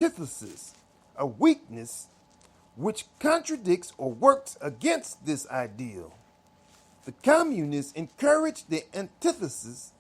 antithesis, a weakness which contradicts or works against this ideal. The communists encouraged the antithesis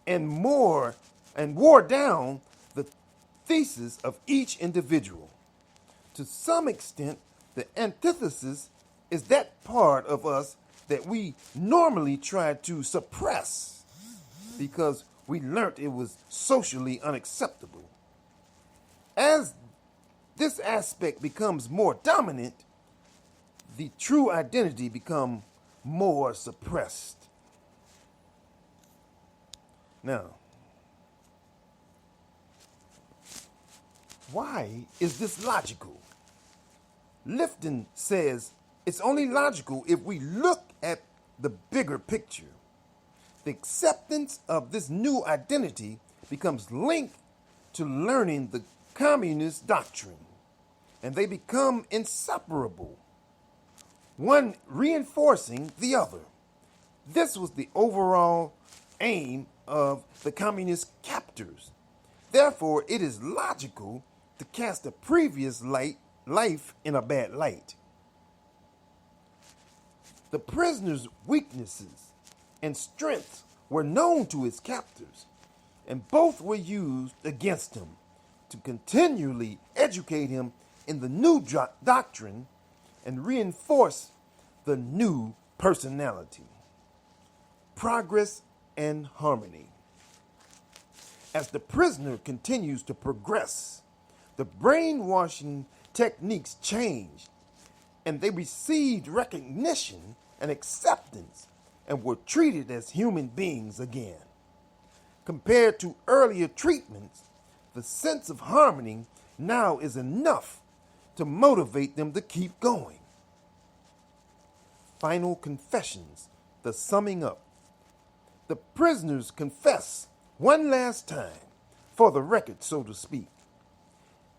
and wore down the thesis of each individual. To some extent, the antithesis is that part of us that we normally try to suppress because we learned it was socially unacceptable. As this aspect becomes more dominant, the true identity becomes more suppressed. Now, why is this logical? Lifton says it's only logical if we look at the bigger picture. The acceptance of this new identity becomes linked to learning the communist doctrine, and they become inseparable, one reinforcing the other. This was the overall aim of the communist captors. Therefore, it is logical to cast the previous life in a bad light. The prisoner's weaknesses and strengths were known to his captors, and both were used against him to continually educate him in the new doctrine and reinforce the new personality. Progress and harmony. As the prisoner continues to progress, the brainwashing techniques changed, and they received recognition and acceptance and were treated as human beings again. Compared to earlier treatments, the sense of harmony now is enough to motivate them to keep going. Final confessions, the summing up. The prisoners confess one last time, for the record, so to speak.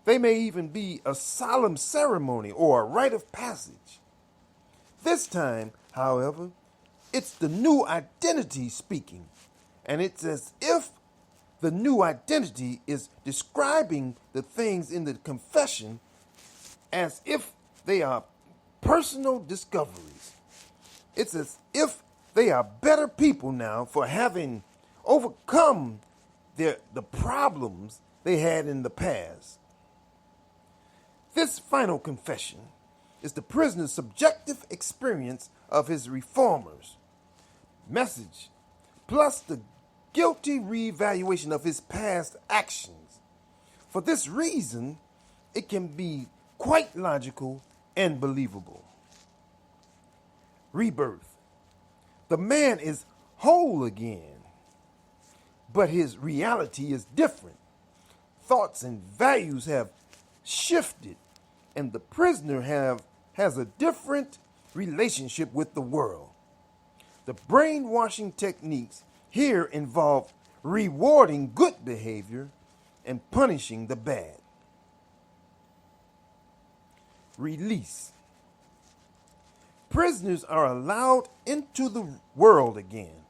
They may even be a solemn ceremony or a rite of passage. This time, however, it's the new identity speaking, and it's as if the new identity is describing the things in the confession as if they are personal discoveries. It's as if they are better people now for having overcome the problems they had in the past. This final confession is the prisoner's subjective experience of his reformers' message, plus the guilty reevaluation of his past actions. For this reason, it can be quite logical and believable. Rebirth. The man is whole again, but his reality is different. Thoughts and values have shifted, and the prisoner has a different relationship with the world. The brainwashing techniques here involve rewarding good behavior and punishing the bad. Release. Prisoners are allowed into the world again,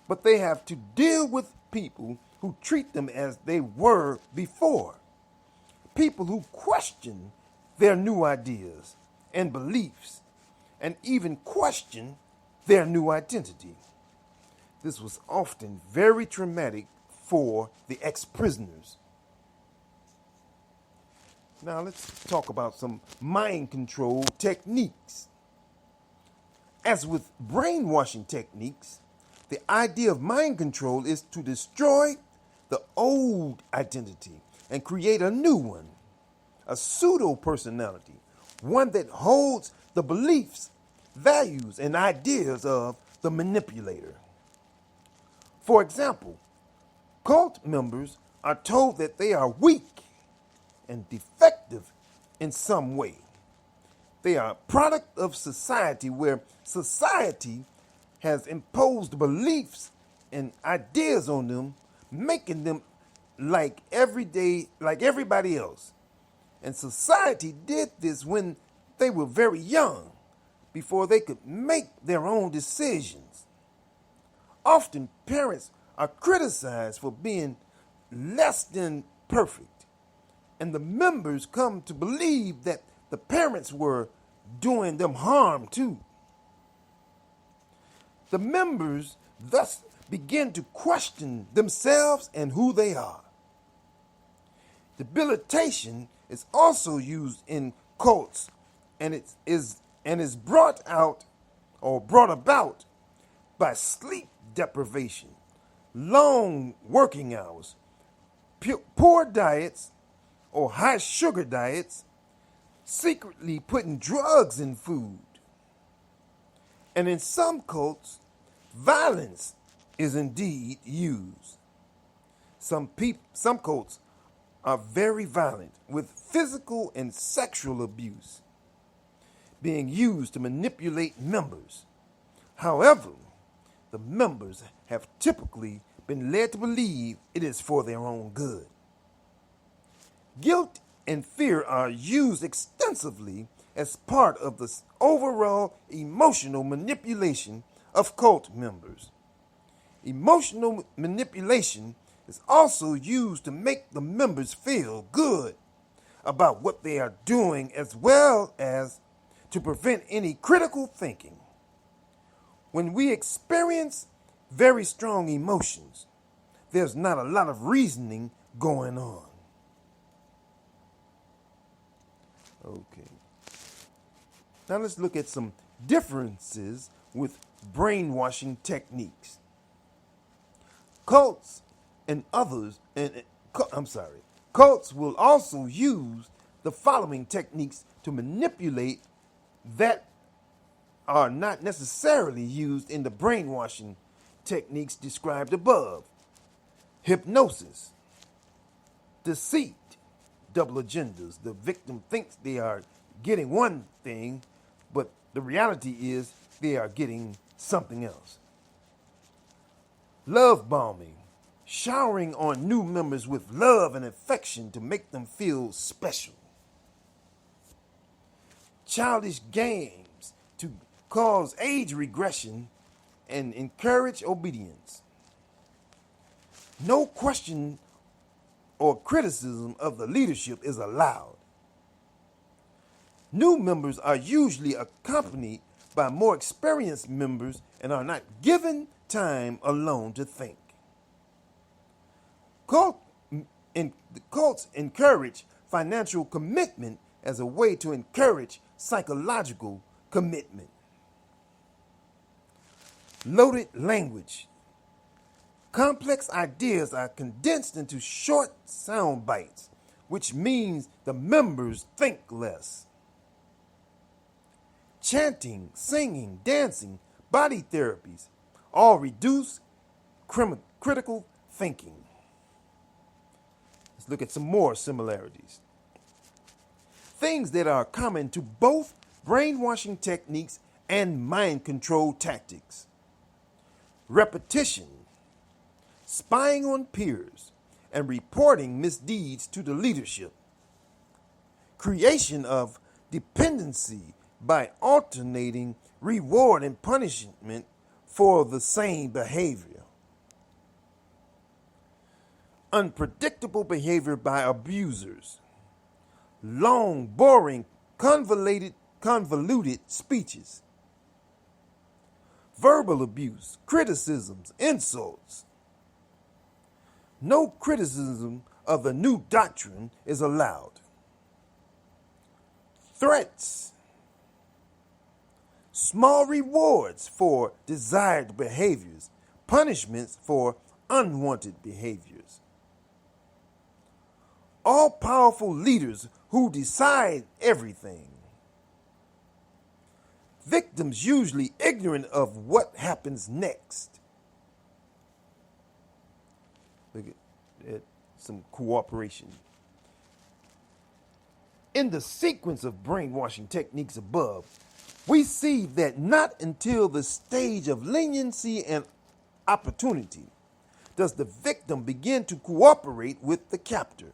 but they have to deal with people who treat them as they were before. People who question their new ideas and beliefs, and even question their new identity. This was often very traumatic for the ex-prisoners. Now let's talk about some mind control techniques. As with brainwashing techniques, the idea of mind control is to destroy the old identity and create a new one, a pseudo-personality, one that holds the beliefs, values, and ideas of the manipulator. For example, cult members are told that they are weak and defective in some way. They are a product of society where society has imposed beliefs and ideas on them, making them like everybody else. And society did this when they were very young, before they could make their own decisions. Often parents are criticized for being less than perfect. and the members come to believe that the parents were doing them harm too. The members thus begin to question themselves and who they are. Debilitation is also used in cults, and it is brought about by sleep deprivation, long working hours, poor diets or high sugar diets, secretly putting drugs in food. And in some cults, violence is indeed used. Some cults are very violent, with physical and sexual abuse being used to manipulate members. However, the members have typically been led to believe it is for their own good. Guilt and fear are used extensively as part of the overall emotional manipulation of cult members. Emotional manipulation is also used to make the members feel good about what they are doing, as well as to prevent any critical thinking. When we experience very strong emotions, there's not a lot of reasoning going on. Okay. Now let's look at some differences with brainwashing techniques. Cults will also use the following techniques to manipulate that are not necessarily used in the brainwashing techniques described above: hypnosis, deceit, double agendas. The victim thinks they are getting one thing, but the reality is they are getting something else. Love bombing, showering on new members with love and affection to make them feel special. Childish games to cause age regression and encourage obedience. No question or criticism of the leadership is allowed. New members are usually accompanied by more experienced members and are not given time alone to think. Cults encourage financial commitment as a way to encourage psychological commitment. Loaded language. Complex ideas are condensed into short sound bites, which means the members think less. Chanting, singing, dancing, body therapies all reduce critical thinking. Let's look at some more similarities. Things that are common to both brainwashing techniques and mind control tactics: repetition, spying on peers, and reporting misdeeds to the leadership, creation of dependency by alternating reward and punishment for the same behavior, unpredictable behavior by abusers, long, boring, convoluted speeches, verbal abuse, criticisms, insults. No criticism of the new doctrine is allowed. Threats, small rewards for desired behaviors, punishments for unwanted behaviors. All-powerful leaders who decide everything. Victims usually ignorant of what happens next. Look at some cooperation. In the sequence of brainwashing techniques above, we see that not until the stage of leniency and opportunity does the victim begin to cooperate with the captor.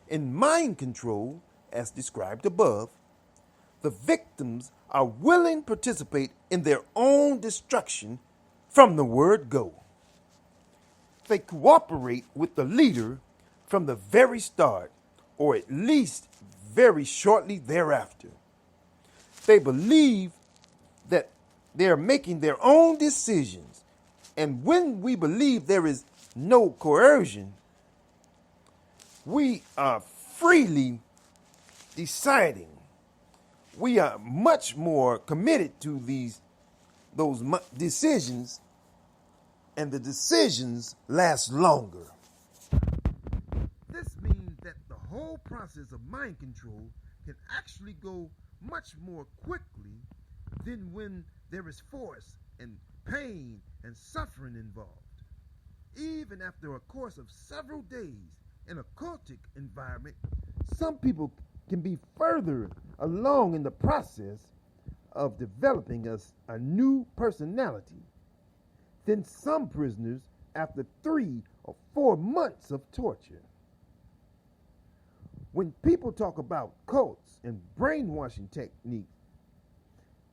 In mind control, as described above, the victims are willing to participate in their own destruction from the word go. They cooperate with the leader from the very start, or at least very shortly thereafter. They believe that they're making their own decisions. And when we believe there is no coercion, we are freely deciding. We are much more committed to those decisions, and the decisions last longer. This means that the whole process of mind control can actually go much more quickly than when there is force and pain and suffering involved. Even after a course of several days in a cultic environment, some people can be further along in the process of developing a new personality than some prisoners after 3 or 4 months of torture. When people talk about cults and brainwashing techniques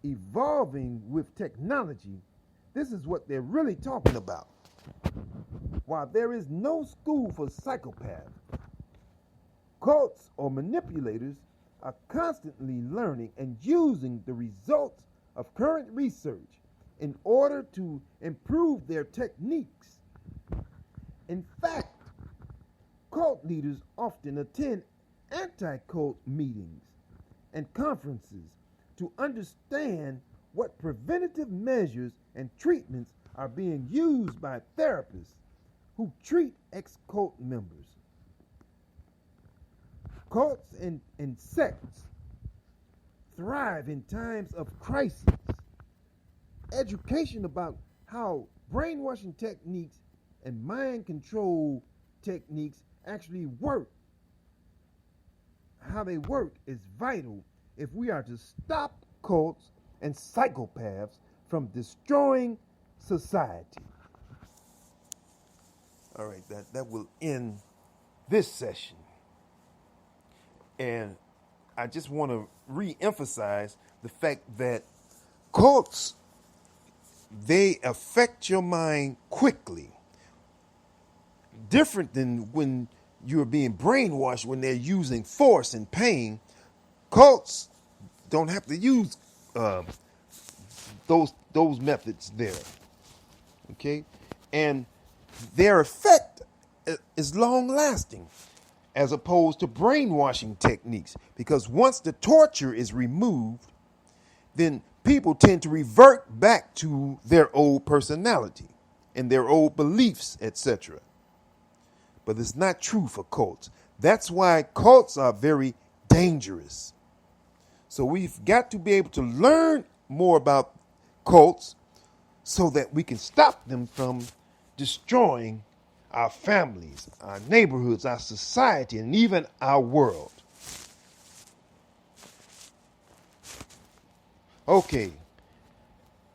evolving with technology, this is what they're really talking about. While there is no school for psychopaths, cults or manipulators are constantly learning and using the results of current research in order to improve their techniques. In fact, cult leaders often attend anti-cult meetings and conferences to understand what preventative measures and treatments are being used by therapists who treat ex-cult members. Cults and sects thrive in times of crisis. Education about how brainwashing techniques and mind control techniques actually work, how they work, is vital if we are to stop cults and psychopaths from destroying society. All right, that will end this session. And I just want to re-emphasize the fact that cults, they affect your mind quickly. Different than when you're being brainwashed, when they're using force and pain. Cults don't have to use those methods there. Okay? And their effect is long lasting, as opposed to brainwashing techniques. Because once the torture is removed, then people tend to revert back to their old personality and their old beliefs, etc. But it's not true for cults. That's why cults are very dangerous. So we've got to be able to learn more about cults so that we can stop them from destroying our families, our neighborhoods, our society, and even our world. Okay,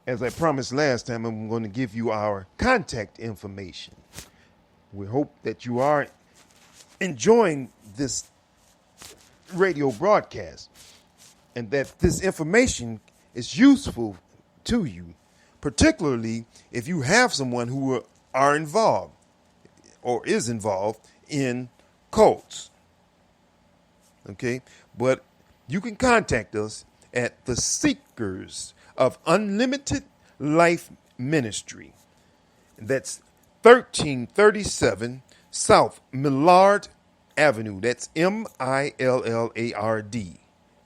as I promised last time, I'm going to give you our contact information. We hope that you are enjoying this radio broadcast and that this information is useful to you, particularly if you have someone who are involved or is involved in cults. Okay, but you can contact us at the Seekers of Unlimited Life Ministry. That's 1337 South Millard Avenue. That's Millard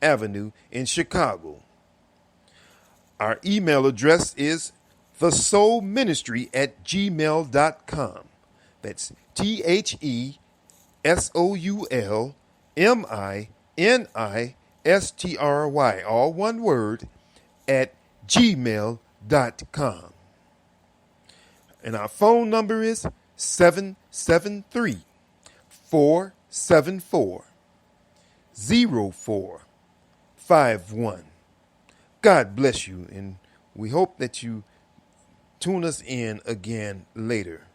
Avenue in Chicago. Our email address is thesoulministry@gmail.com. That's TheSoulMinistry, all one word, at gmail.com. And our phone number is 773-474-0451. God bless you, and we hope that you tune us in again later.